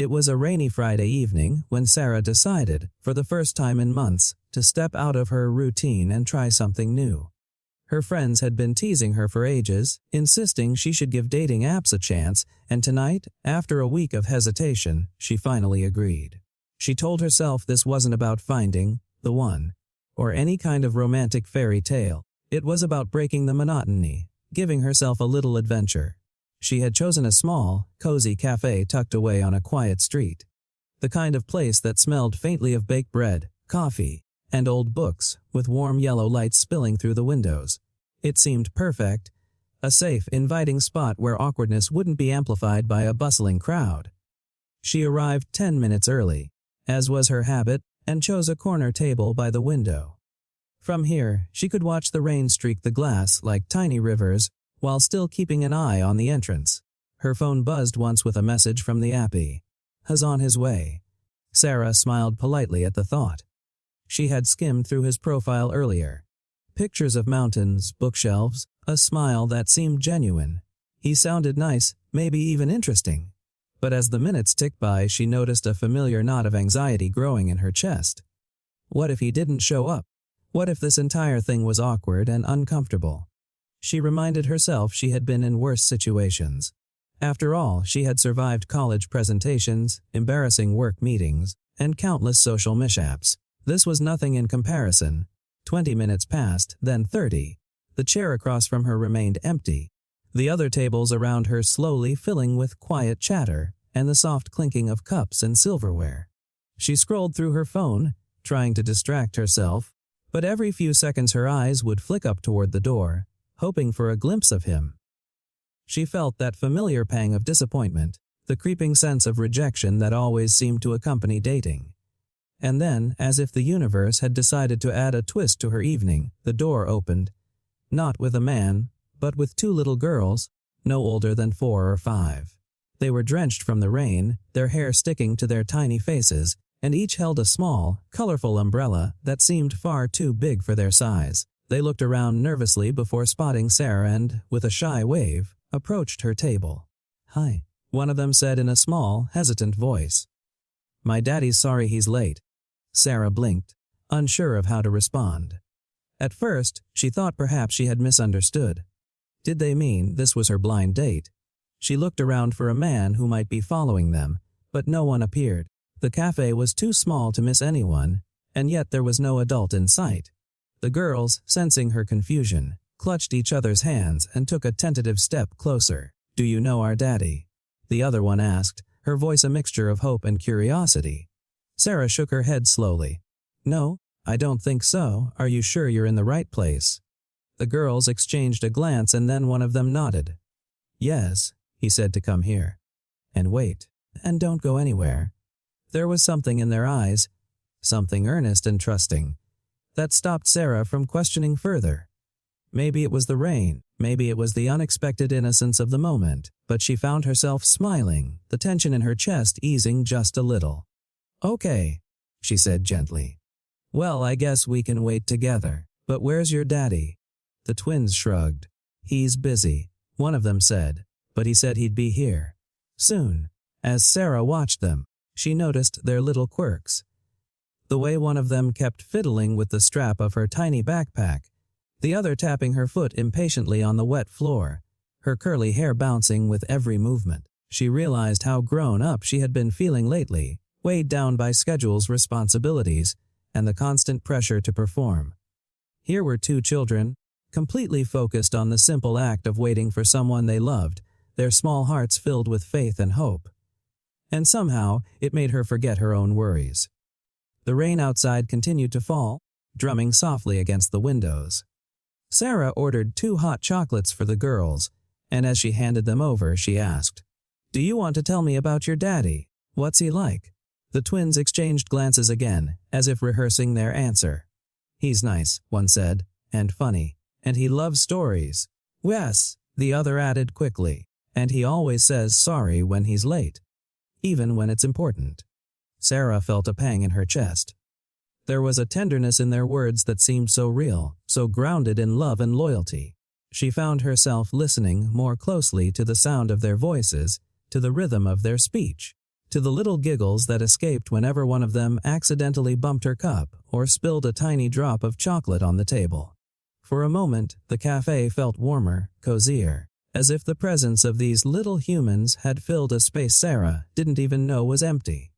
It was a rainy Friday evening when Sarah decided, for the first time in months, to step out of her routine and try something new. Her friends had been teasing her for ages, insisting she should give dating apps a chance, and tonight, after a week of hesitation, she finally agreed. She told herself this wasn't about finding the one, or any kind of romantic fairy tale. It was about breaking the monotony, giving herself a little adventure. She had chosen a small, cozy cafe tucked away on a quiet street. The kind of place that smelled faintly of baked bread, coffee, and old books, with warm yellow lights spilling through the windows. It seemed perfect, a safe, inviting spot where awkwardness wouldn't be amplified by a bustling crowd. She arrived 10 minutes early, as was her habit, and chose a corner table by the window. From here, she could watch the rain streak the glass like tiny rivers, while still keeping an eye on the entrance. Her phone buzzed once with a message from the appy. "He's on his way." Sarah smiled politely at the thought. She had skimmed through his profile earlier. Pictures of mountains, bookshelves, a smile that seemed genuine. He sounded nice, maybe even interesting. But as the minutes ticked by, she noticed a familiar knot of anxiety growing in her chest. What if he didn't show up? What if this entire thing was awkward and uncomfortable? She reminded herself she had been in worse situations. After all, she had survived college presentations, embarrassing work meetings, and countless social mishaps. This was nothing in comparison. 20 minutes passed, then 30. The chair across from her remained empty. The other tables around her slowly filling with quiet chatter and the soft clinking of cups and silverware. She scrolled through her phone, trying to distract herself, but every few seconds her eyes would flick up toward the door, hoping for a glimpse of him. She felt that familiar pang of disappointment, the creeping sense of rejection that always seemed to accompany dating. And then, as if the universe had decided to add a twist to her evening, the door opened. Not with a man, but with two little girls, no older than 4 or 5. They were drenched from the rain, their hair sticking to their tiny faces, and each held a small, colorful umbrella that seemed far too big for their size. They looked around nervously before spotting Sarah and, with a shy wave, approached her table. "Hi," one of them said in a small, hesitant voice. "My daddy's sorry he's late." Sarah blinked, unsure of how to respond. At first, she thought perhaps she had misunderstood. Did they mean this was her blind date? She looked around for a man who might be following them, but no one appeared. The cafe was too small to miss anyone, and yet there was no adult in sight. The girls, sensing her confusion, clutched each other's hands and took a tentative step closer. "Do you know our daddy?" the other one asked, her voice a mixture of hope and curiosity. Sarah shook her head slowly. "No, I don't think so. Are you sure you're in the right place?" The girls exchanged a glance and then one of them nodded. "Yes," he said, to come here. "And wait. And don't go anywhere." There was something in their eyes, something earnest and trusting, that stopped Sarah from questioning further. Maybe it was the rain, maybe it was the unexpected innocence of the moment, but she found herself smiling, the tension in her chest easing just a little. "Okay," she said gently. "Well, I guess we can wait together. But where's your daddy?" The twins shrugged. "He's busy," one of them said, "but he said he'd be here soon." As Sarah watched them, she noticed their little quirks. The way one of them kept fiddling with the strap of her tiny backpack, the other tapping her foot impatiently on the wet floor, her curly hair bouncing with every movement. She realized how grown up she had been feeling lately, weighed down by schedules, responsibilities, and the constant pressure to perform. Here were two children, completely focused on the simple act of waiting for someone they loved, their small hearts filled with faith and hope. And somehow, it made her forget her own worries. The rain outside continued to fall, drumming softly against the windows. Sarah ordered 2 hot chocolates for the girls, and as she handed them over, she asked, "Do you want to tell me about your daddy? What's he like?" The twins exchanged glances again, as if rehearsing their answer. "He's nice," one said, "and funny, and he loves stories." "Yes," the other added quickly, "and he always says sorry when he's late, even when it's important." Sarah felt a pang in her chest. There was a tenderness in their words that seemed so real, so grounded in love and loyalty. She found herself listening more closely to the sound of their voices, to the rhythm of their speech, to the little giggles that escaped whenever one of them accidentally bumped her cup or spilled a tiny drop of chocolate on the table. For a moment, the cafe felt warmer, cozier, as if the presence of these little humans had filled a space Sarah didn't even know was empty.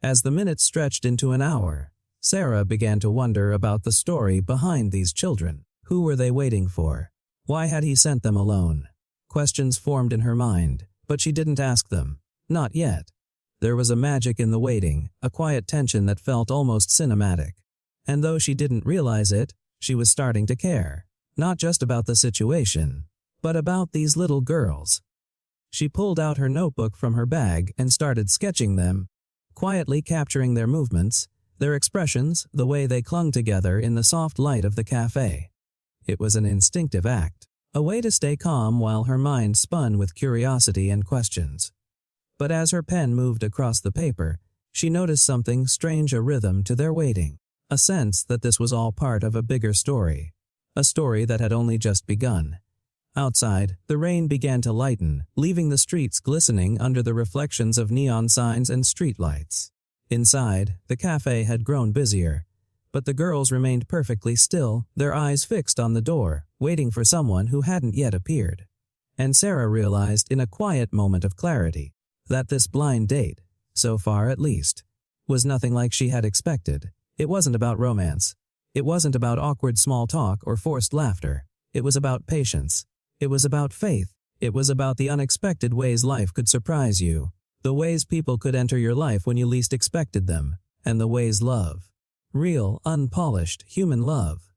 As the minutes stretched into an hour, Sarah began to wonder about the story behind these children. Who were they waiting for? Why had he sent them alone? Questions formed in her mind, but she didn't ask them. Not yet. There was a magic in the waiting, a quiet tension that felt almost cinematic. And though she didn't realize it, she was starting to care. Not just about the situation, but about these little girls. She pulled out her notebook from her bag and started sketching them, quietly capturing their movements, their expressions, the way they clung together in the soft light of the cafe. It was an instinctive act, a way to stay calm while her mind spun with curiosity and questions. But as her pen moved across the paper, she noticed something strange, a rhythm to their waiting, a sense that this was all part of a bigger story, a story that had only just begun. Outside, the rain began to lighten, leaving the streets glistening under the reflections of neon signs and streetlights. Inside, the cafe had grown busier, but the girls remained perfectly still, their eyes fixed on the door, waiting for someone who hadn't yet appeared. And Sarah realized in a quiet moment of clarity that this blind date, so far at least, was nothing like she had expected. It wasn't about romance. It wasn't about awkward small talk or forced laughter. It was about patience. It was about faith. It was about the unexpected ways life could surprise you, the ways people could enter your life when you least expected them, and the ways love, real, unpolished, human love,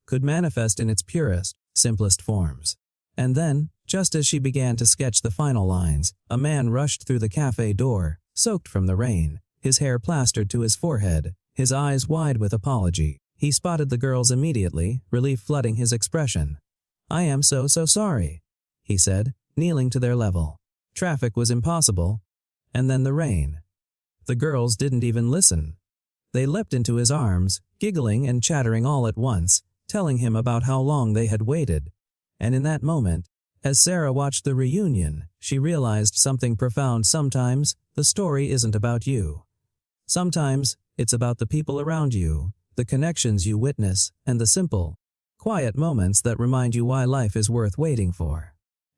could manifest in its purest, simplest forms. And then, just as she began to sketch the final lines, a man rushed through the cafe door, soaked from the rain, his hair plastered to his forehead, his eyes wide with apology. He spotted the girls immediately, relief flooding his expression. "I am so sorry," he said, kneeling to their level. Traffic was impossible. And then the rain. The girls didn't even listen. They leapt into his arms, giggling and chattering all at once, telling him about how long they had waited. And in that moment, as Sarah watched the reunion, she realized something profound. Sometimes, the story isn't about you. Sometimes, it's about the people around you, the connections you witness, and the simple, quiet moments that remind you why life is worth waiting for.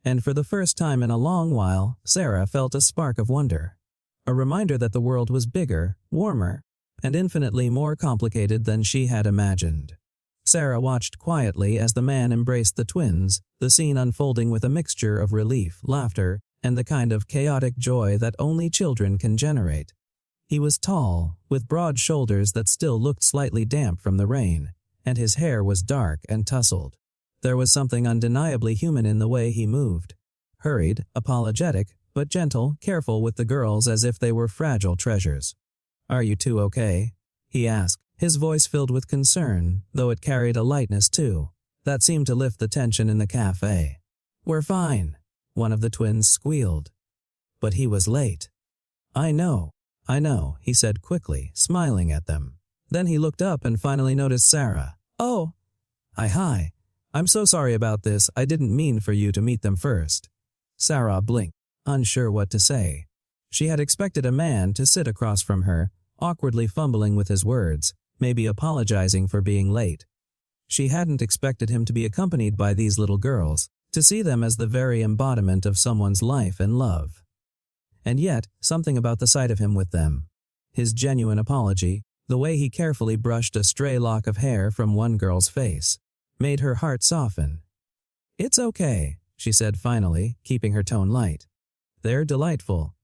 And for the first time in a long while, Sarah felt a spark of wonder. A reminder that the world was bigger, warmer, and infinitely more complicated than she had imagined. Sarah watched quietly as the man embraced the twins, the scene unfolding with a mixture of relief, laughter, and the kind of chaotic joy that only children can generate. He was tall, with broad shoulders that still looked slightly damp from the rain, and his hair was dark and tousled. There was something undeniably human in the way he moved. Hurried, apologetic, but gentle, careful with the girls as if they were fragile treasures. "Are you two okay?" he asked, his voice filled with concern, though it carried a lightness too, that seemed to lift the tension in the cafe. "We're fine," one of the twins squealed. But he was late. I know, he said quickly, smiling at them. Then he looked up and finally noticed Sarah. "Oh, hi. I'm so sorry about this. I didn't mean for you to meet them first." Sarah blinked, unsure what to say. She had expected a man to sit across from her, awkwardly fumbling with his words, maybe apologizing for being late. She hadn't expected him to be accompanied by these little girls, to see them as the very embodiment of someone's life and love. And yet, something about the sight of him with them, his genuine apology, the way he carefully brushed a stray lock of hair from one girl's face, made her heart soften. "It's okay," she said finally, keeping her tone light. "They're delightful."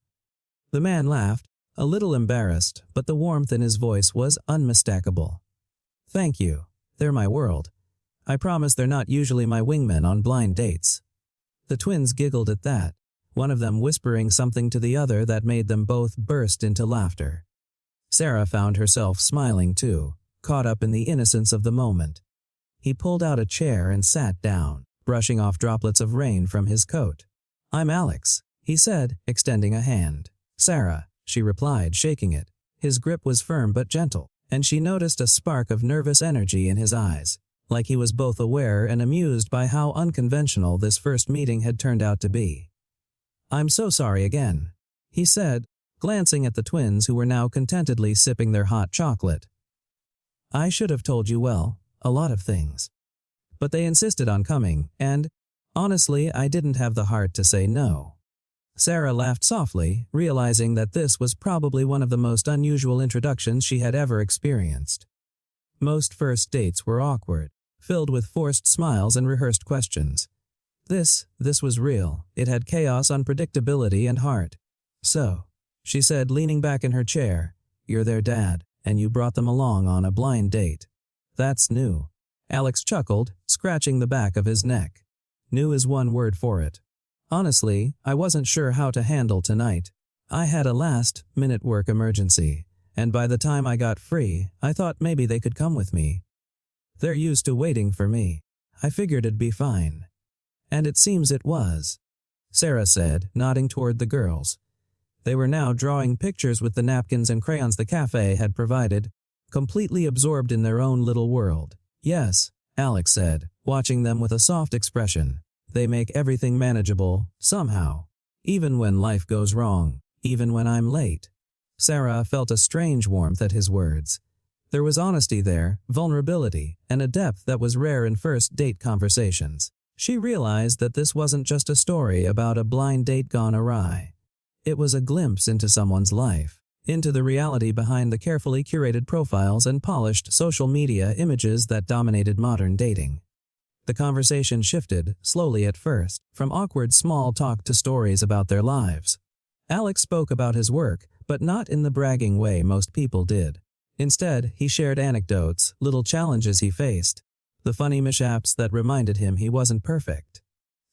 The man laughed, a little embarrassed, but the warmth in his voice was unmistakable. "Thank you. They're my world. I promise they're not usually my wingmen on blind dates." The twins giggled at that, one of them whispering something to the other that made them both burst into laughter. Sarah found herself smiling too, caught up in the innocence of the moment. He pulled out a chair and sat down, brushing off droplets of rain from his coat. "I'm Alex," he said, extending a hand. "Sarah," she replied, shaking it. His grip was firm but gentle, and she noticed a spark of nervous energy in his eyes, like he was both aware and amused by how unconventional this first meeting had turned out to be. "I'm so sorry again," he said, glancing at the twins who were now contentedly sipping their hot chocolate. "I should have told you, well, a lot of things. But they insisted on coming, and, honestly, I didn't have the heart to say no." Sarah laughed softly, realizing that this was probably one of the most unusual introductions she had ever experienced. Most first dates were awkward, filled with forced smiles and rehearsed questions. This was real. It had chaos, unpredictability, and heart. "So," she said, leaning back in her chair, "you're their dad, and you brought them along on a blind date. That's new." Alex chuckled, scratching the back of his neck. "New is one word for it. Honestly, I wasn't sure how to handle tonight. I had a last-minute work emergency, and by the time I got free, I thought maybe they could come with me. They're used to waiting for me. I figured it'd be fine." "And it seems it was," Sarah said, nodding toward the girls. They were now drawing pictures with the napkins and crayons the cafe had provided, completely absorbed in their own little world. "Yes," Alex said, watching them with a soft expression. "They make everything manageable, somehow. Even when life goes wrong, even when I'm late." Sarah felt a strange warmth at his words. There was honesty there, vulnerability, and a depth that was rare in first date conversations. She realized that this wasn't just a story about a blind date gone awry. It was a glimpse into someone's life, into the reality behind the carefully curated profiles and polished social media images that dominated modern dating. The conversation shifted, slowly at first, from awkward small talk to stories about their lives. Alex spoke about his work, but not in the bragging way most people did. Instead, he shared anecdotes, little challenges he faced, the funny mishaps that reminded him he wasn't perfect.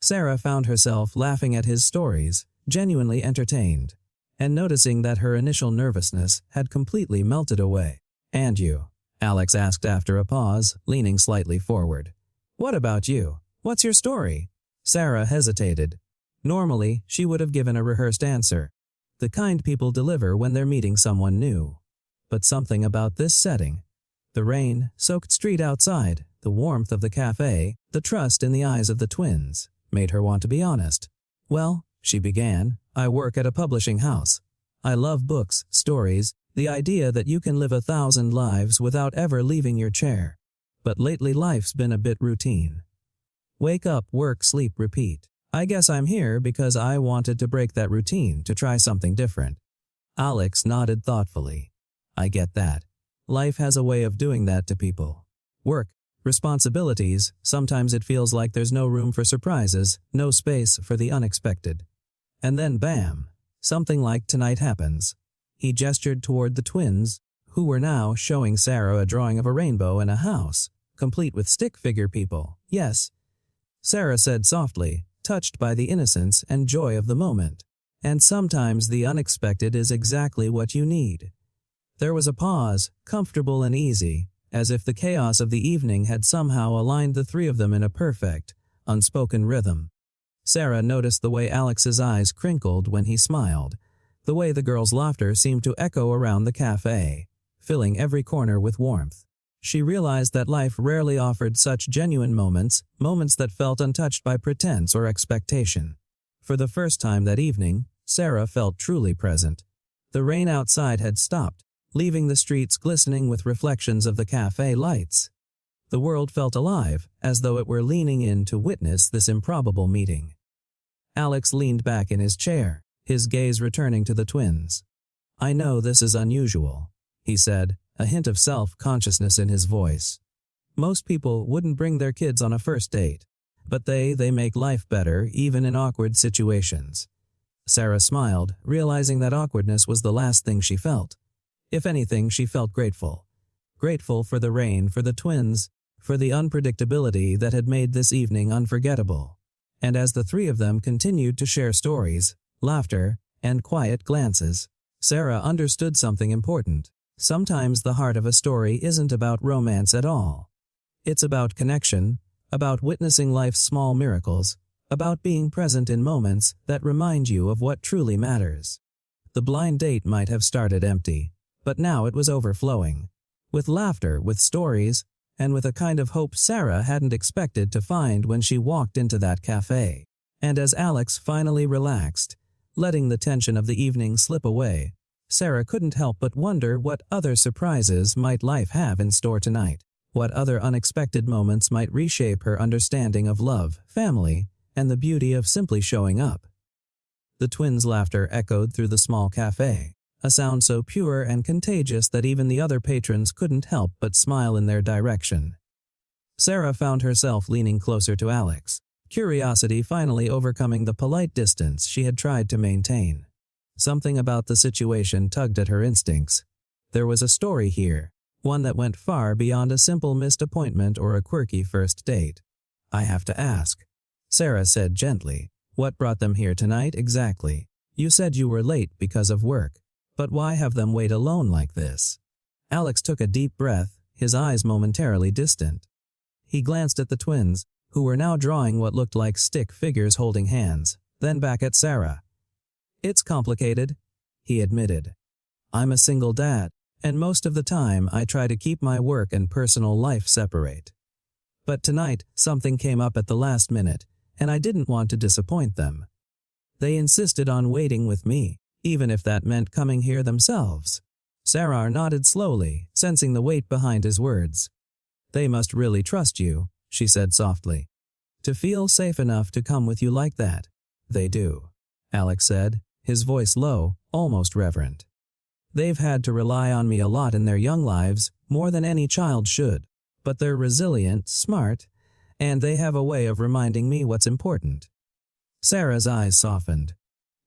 Sarah found herself laughing at his stories, genuinely entertained, and noticing that her initial nervousness had completely melted away. "And you?" Alex asked after a pause, leaning slightly forward. "What about you? What's your story?" Sarah hesitated. Normally, she would have given a rehearsed answer, the kind people deliver when they're meeting someone new. But something about this setting, the rain-soaked street outside, the warmth of the cafe, the trust in the eyes of the twins, made her want to be honest. "Well," she began, "I work at a publishing house. I love books, stories, the idea that you can live 1,000 lives without ever leaving your chair. But lately life's been a bit routine. Wake up, work, sleep, repeat. I guess I'm here because I wanted to break that routine, to try something different." Alex nodded thoughtfully. "I get that. Life has a way of doing that to people. Work, responsibilities, sometimes it feels like there's no room for surprises, no space for the unexpected. And then bam, something like tonight happens." He gestured toward the twins, who were now showing Sarah a drawing of a rainbow in a house, complete with stick figure people. "Yes," Sarah said softly, touched by the innocence and joy of the moment. "And sometimes the unexpected is exactly what you need." There was a pause, comfortable and easy, as if the chaos of the evening had somehow aligned the three of them in a perfect, unspoken rhythm. Sarah noticed the way Alex's eyes crinkled when he smiled, the way the girls' laughter seemed to echo around the cafe, filling every corner with warmth. She realized that life rarely offered such genuine moments, moments that felt untouched by pretense or expectation. For the first time that evening, Sarah felt truly present. The rain outside had stopped, leaving the streets glistening with reflections of the cafe lights. The world felt alive, as though it were leaning in to witness this improbable meeting. Alex leaned back in his chair, his gaze returning to the twins. "I know this is unusual," he said, a hint of self-consciousness in his voice. "Most people wouldn't bring their kids on a first date, but they make life better even in awkward situations." Sarah smiled, realizing that awkwardness was the last thing she felt. If anything, she felt grateful. Grateful for the rain, for the twins, for the unpredictability that had made this evening unforgettable. And as the three of them continued to share stories, laughter, and quiet glances, Sarah understood something important. Sometimes the heart of a story isn't about romance at all. It's about connection, about witnessing life's small miracles, about being present in moments that remind you of what truly matters. The blind date might have started empty, but now it was overflowing. With laughter, with stories, and with a kind of hope Sarah hadn't expected to find when she walked into that cafe. And as Alex finally relaxed, letting the tension of the evening slip away, Sarah couldn't help but wonder what other surprises might life have in store tonight. What other unexpected moments might reshape her understanding of love, family, and the beauty of simply showing up. The twins' laughter echoed through the small cafe, a sound so pure and contagious that even the other patrons couldn't help but smile in their direction. Sarah found herself leaning closer to Alex, curiosity finally overcoming the polite distance she had tried to maintain. Something about the situation tugged at her instincts. There was a story here, one that went far beyond a simple missed appointment or a quirky first date. "I have to ask," Sarah said gently, "what brought them here tonight exactly? You said you were late because of work, but why have them wait alone like this?" Alex took a deep breath, his eyes momentarily distant. He glanced at the twins, who were now drawing what looked like stick figures holding hands, then back at Sarah. "It's complicated," he admitted. "I'm a single dad, and most of the time I try to keep my work and personal life separate. But tonight, something came up at the last minute, and I didn't want to disappoint them. They insisted on waiting with me, even if that meant coming here themselves." Sarah nodded slowly, sensing the weight behind his words. "They must really trust you," she said softly. "To feel safe enough to come with you like that." "They do," Alex said, his voice low, almost reverent. "They've had to rely on me a lot in their young lives, more than any child should. But they're resilient, smart, and they have a way of reminding me what's important." Sarah's eyes softened.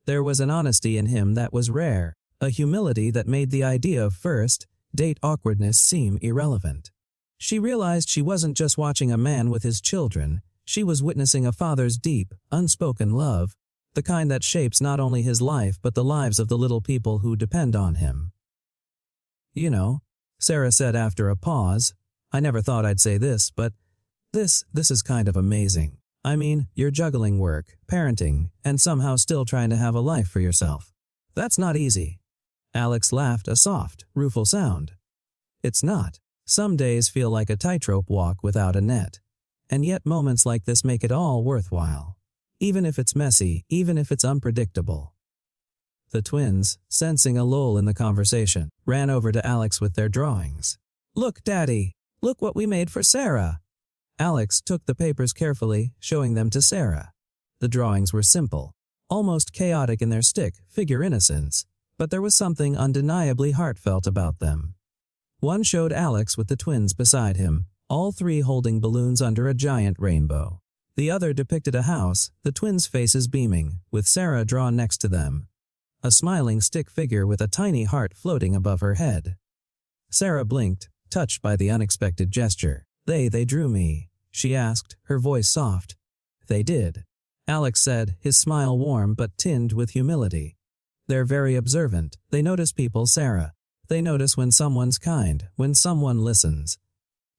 There was an honesty in him that was rare, a humility that made the idea of first-date awkwardness seem irrelevant. She realized she wasn't just watching a man with his children, she was witnessing a father's deep, unspoken love, the kind that shapes not only his life but the lives of the little people who depend on him. "You know," Sarah said after a pause, "I never thought I'd say this, but this is kind of amazing. I mean, you're juggling work, parenting, and somehow still trying to have a life for yourself. That's not easy." Alex laughed, a soft, rueful sound. "It's not. Some days feel like a tightrope walk without a net. And yet moments like this make it all worthwhile. Even if it's messy, even if it's unpredictable." The twins, sensing a lull in the conversation, ran over to Alex with their drawings. "Look, Daddy! Look what we made for Sarah!" Alex took the papers carefully, showing them to Sarah. The drawings were simple, almost chaotic in their stick-figure innocence, but there was something undeniably heartfelt about them. One showed Alex with the twins beside him, all three holding balloons under a giant rainbow. The other depicted a house, the twins' faces beaming, with Sarah drawn next to them. A smiling stick figure with a tiny heart floating above her head. Sarah blinked, touched by the unexpected gesture. They drew me," she asked, her voice soft. "They did," Alex said, his smile warm but tinged with humility. "They're very observant. They notice people, Sarah. They notice when someone's kind, when someone listens."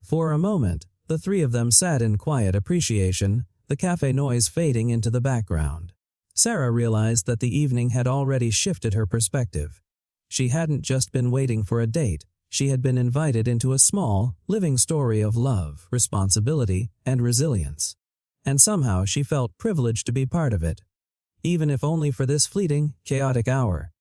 For a moment, the three of them sat in quiet appreciation, the cafe noise fading into the background. Sarah realized that the evening had already shifted her perspective. She hadn't just been waiting for a date, she had been invited into a small, living story of love, responsibility, and resilience. And somehow she felt privileged to be part of it, even if only for this fleeting, chaotic hour.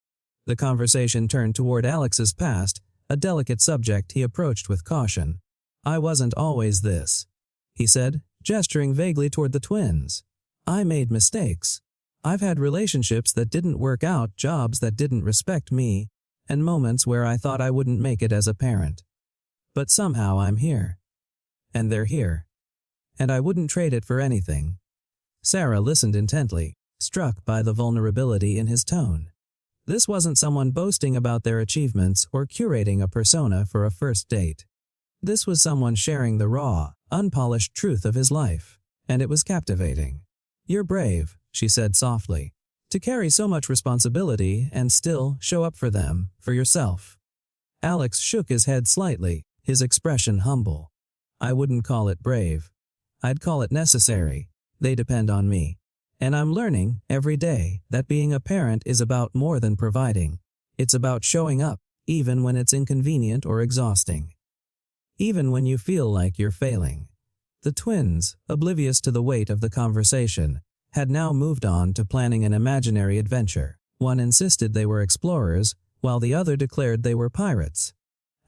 The conversation turned toward Alex's past, a delicate subject he approached with caution. "I wasn't always this," he said, gesturing vaguely toward the twins. "I made mistakes. I've had relationships that didn't work out, jobs that didn't respect me, and moments where I thought I wouldn't make it as a parent. But somehow I'm here. And they're here. And I wouldn't trade it for anything." Sarah listened intently, struck by the vulnerability in his tone. This wasn't someone boasting about their achievements or curating a persona for a first date. This was someone sharing the raw, unpolished truth of his life, and it was captivating. "You're brave," she said softly, "to carry so much responsibility and still show up for them, for yourself." Alex shook his head slightly, his expression humble. "I wouldn't call it brave. I'd call it necessary. They depend on me. And I'm learning, every day, that being a parent is about more than providing. It's about showing up, even when it's inconvenient or exhausting. Even when you feel like you're failing." The twins, oblivious to the weight of the conversation, had now moved on to planning an imaginary adventure. One insisted they were explorers, while the other declared they were pirates.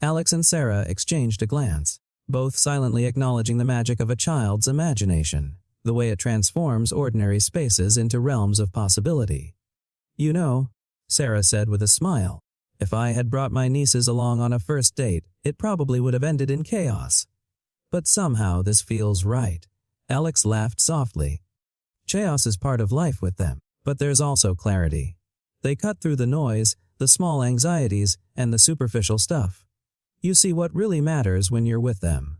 Alex and Sarah exchanged a glance, both silently acknowledging the magic of a child's imagination, the way it transforms ordinary spaces into realms of possibility. "You know," Sarah said with a smile, "if I had brought my nieces along on a first date, it probably would have ended in chaos. But somehow this feels right." Alex laughed softly. "Chaos is part of life with them, but there's also clarity. They cut through the noise, the small anxieties, and the superficial stuff. You see what really matters when you're with them."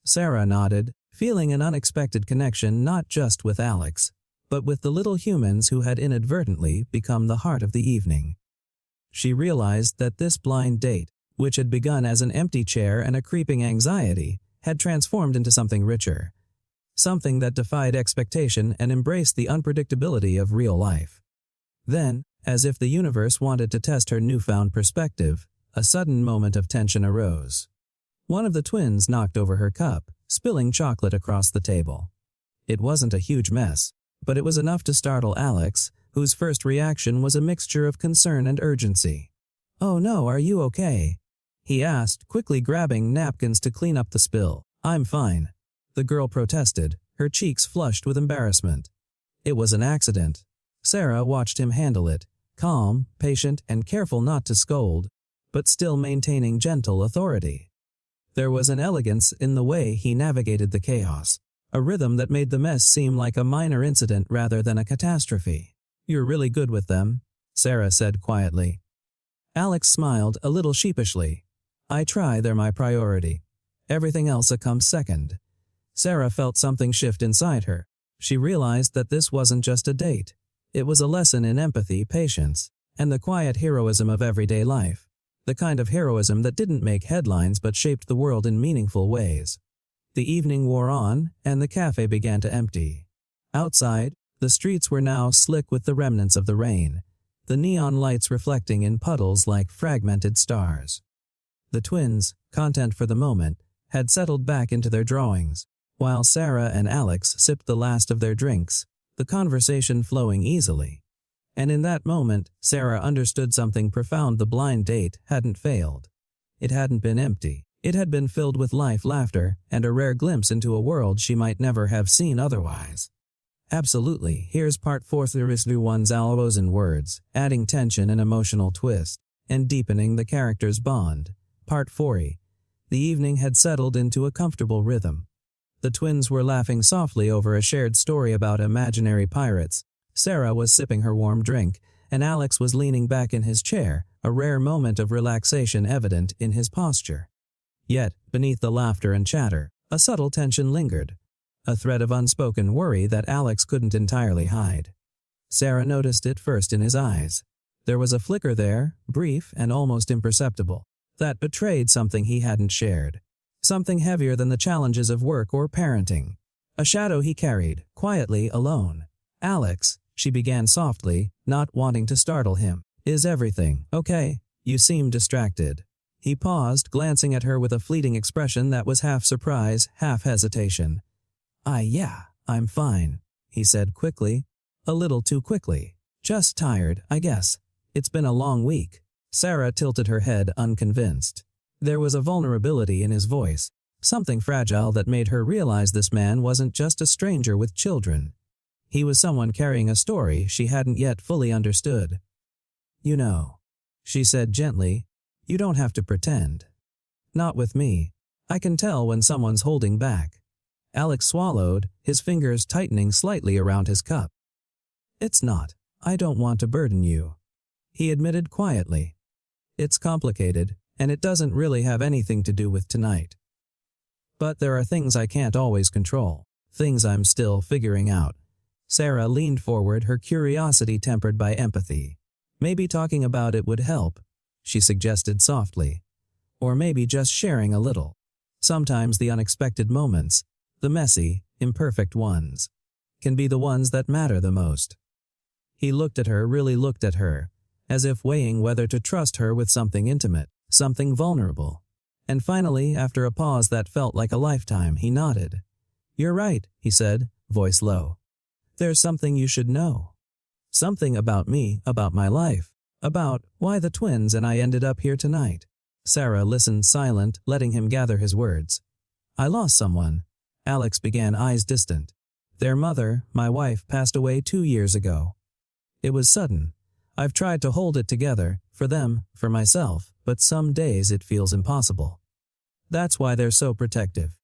Sarah nodded, feeling an unexpected connection not just with Alex, but with the little humans who had inadvertently become the heart of the evening. She realized that this blind date, which had begun as an empty chair and a creeping anxiety, had transformed into something richer. Something that defied expectation and embraced the unpredictability of real life. Then, as if the universe wanted to test her newfound perspective, a sudden moment of tension arose. One of the twins knocked over her cup, spilling chocolate across the table. It wasn't a huge mess, but it was enough to startle Alex, whose first reaction was a mixture of concern and urgency. "Oh no, are you okay?" he asked, quickly grabbing napkins to clean up the spill. "I'm fine," the girl protested, her cheeks flushed with embarrassment. "It was an accident." Sarah watched him handle it, calm, patient, and careful not to scold, but still maintaining gentle authority. There was an elegance in the way he navigated the chaos, a rhythm that made the mess seem like a minor incident rather than a catastrophe. "You're really good with them," Sarah said quietly. Alex smiled a little sheepishly. "I try, they're my priority. Everything else comes second." Sarah felt something shift inside her. She realized that this wasn't just a date. It was a lesson in empathy, patience, and the quiet heroism of everyday life. The kind of heroism that didn't make headlines but shaped the world in meaningful ways. The evening wore on, and the cafe began to empty. Outside, the streets were now slick with the remnants of the rain, the neon lights reflecting in puddles like fragmented stars. The twins, content for the moment, had settled back into their drawings, while Sarah and Alex sipped the last of their drinks, the conversation flowing easily. And in that moment, Sarah understood something profound. The blind date hadn't failed. It hadn't been empty. It had been filled with life, laughter, and a rare glimpse into a world she might never have seen otherwise. Absolutely, here's part 4 through one's elbows in words, adding tension and emotional twist, and deepening the characters' bond. Part 4. The evening had settled into a comfortable rhythm. The twins were laughing softly over a shared story about imaginary pirates. Sarah was sipping her warm drink, and Alex was leaning back in his chair, a rare moment of relaxation evident in his posture. Yet, beneath the laughter and chatter, a subtle tension lingered, a thread of unspoken worry that Alex couldn't entirely hide. Sarah noticed it first in his eyes. There was a flicker there, brief and almost imperceptible, that betrayed something he hadn't shared. Something heavier than the challenges of work or parenting. A shadow he carried, quietly alone. "Alex," she began softly, not wanting to startle him, "is everything okay? You seem distracted." He paused, glancing at her with a fleeting expression that was half surprise, half hesitation. Yeah, I'm fine," he said quickly. A little too quickly. "Just tired, I guess. It's been a long week." Sarah tilted her head, unconvinced. There was a vulnerability in his voice, something fragile that made her realize this man wasn't just a stranger with children. He was someone carrying a story she hadn't yet fully understood. "You know," she said gently, "you don't have to pretend. Not with me. I can tell when someone's holding back." Alex swallowed, his fingers tightening slightly around his cup. "It's not. I don't want to burden you," he admitted quietly. "It's complicated, and it doesn't really have anything to do with tonight. But there are things I can't always control, things I'm still figuring out." Sarah leaned forward, her curiosity tempered by empathy. "Maybe talking about it would help," she suggested softly. "Or maybe just sharing a little. Sometimes the unexpected moments, the messy, imperfect ones, can be the ones that matter the most." He looked at her, really looked at her, as if weighing whether to trust her with something intimate, something vulnerable. And finally, after a pause that felt like a lifetime, he nodded. "You're right," he said, voice low. "There's something you should know. Something about me, about my life, About why the twins and I ended up here tonight. Sarah listened silent, letting him gather his words. I lost someone. Alex began, eyes distant. Their mother, my wife, passed away 2 years ago. It was sudden. I've tried to hold it together, for them, for myself, but some days it feels impossible. That's why they're so protective.